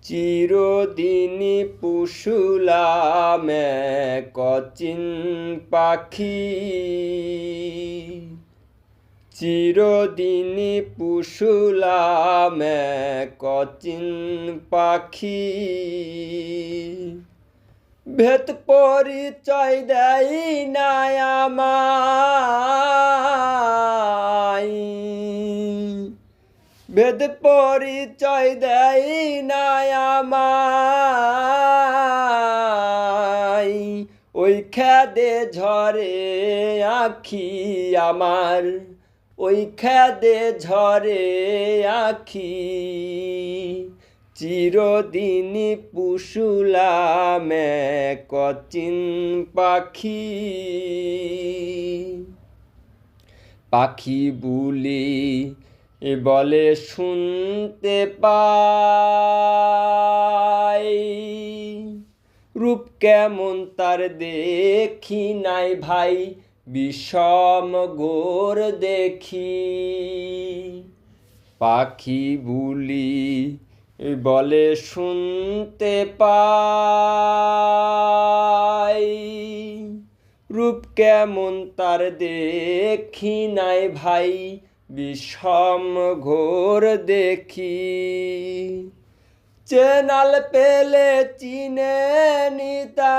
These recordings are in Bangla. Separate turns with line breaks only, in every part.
চিরদিনই পুষুলাম অচিন পাখি, চিরদিনই পুষুলাম অচিন পাখি। ভেদ পরিচয় দেয় না আমায়, ভেদ পরিচয় দেয় না আমায়। ওই খেদে ঝরে আখি আমার, ওই খেদে ঝরে আখি। চিরদিনই পুষুলাম অচিন পাখি। পাখি বুলি বলে শুনতে পাই, রূপ কেমন তার দেখি নাই ভাই, বিষম গোর দেখি। পাখি বুলি বলে শুনতে পাই, রূপ কেমন তার দেখি নাই ভাই, বিষম ঘোর দেখি। চেনাল পেলে চিনে নিতাম,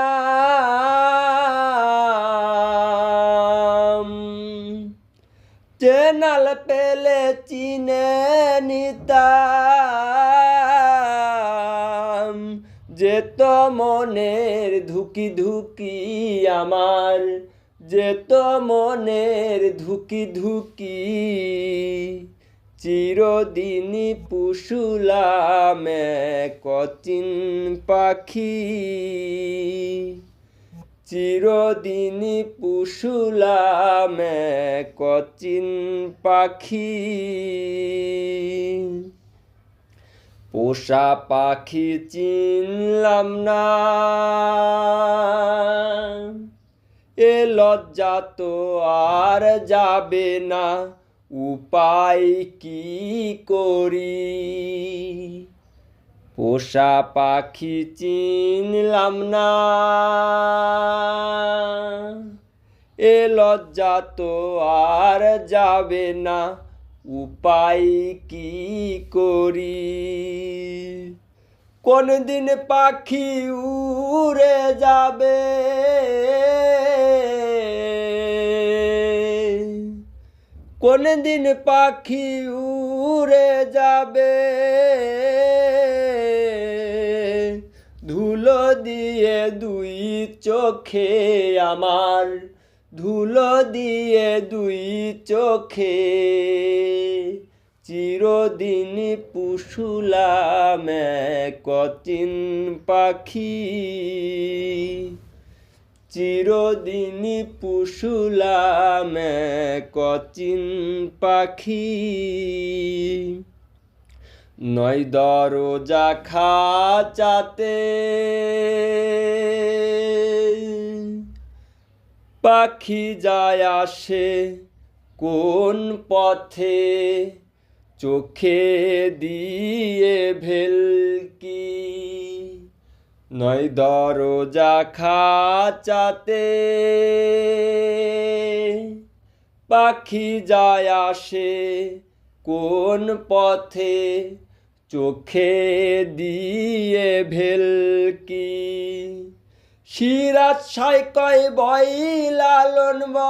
চেনাল পেলে চিনে নিতাম। যেত মনের ধুকি ধুকি আমার, যেত মনের ধুকি ধুকি। চিরদিনই পুষুলাম অচিন পাখি, চিরদিনই পুষুলাম অচিন পাখি। পোষা পাখি চিনলাম না, এ লজ্জা তো আর যাবে না, উপায় কি করি। পোষা পাখি চিনলাম না, এ লজ্জা তো আর যাবে না, উপায় কি করি। কোন দিন পাখি উড়ে যাবে, কোন দিন পাখি উড়ে যাবে। ধুলো দিয়ে দুই চোখে আমার, ধুলো দিয়ে দুই চোখে। চিরদিনই পুষুলাম অচিন পাখি, চিরদিনই পুষুলাম অচিন পাখি। নয় দরজা খাঁচাতে, পাখি যায় আসে কোন পথে, চোখে দিয়ে ভেলকি। নয় দরজা খাঁচাতে, পাখি যায় আসে কোন পথে, চোখে দিয়ে ভেলকি। সিরাজ সাই কয় বই লালন বয়,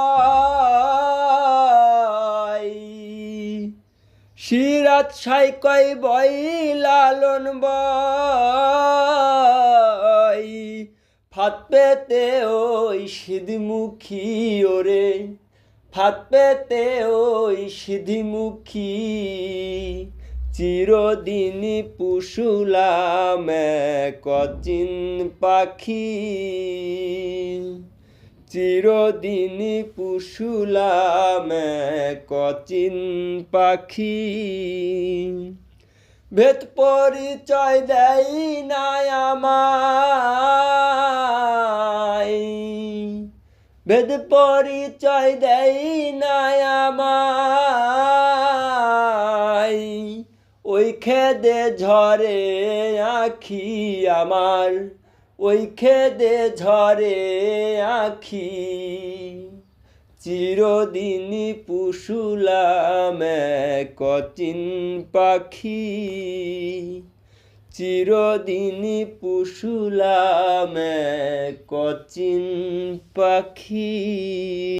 সিরাজ সাই কয় বই লালন বয়। ফাঁদ পেতে ওই সিধমুখী ওরে, ফাঁদ পেতে ওই সিধমুখী। চিরদিনই পুষুলাম অচিন পাখি, চিরদিনই পুষুলাম অচিন পাখি। ভেদ পরিচয় দেয় না আমায়, ভেদ পরিচয় দেয় না আমায়। ওই খেদে ঝরে আখি আমার, ওই খেদে ঝরে আখি। চিরদিন পুষুলাম এক অচিন পাখি, চিরদিন পুষুলাম এক অচিন পাখি।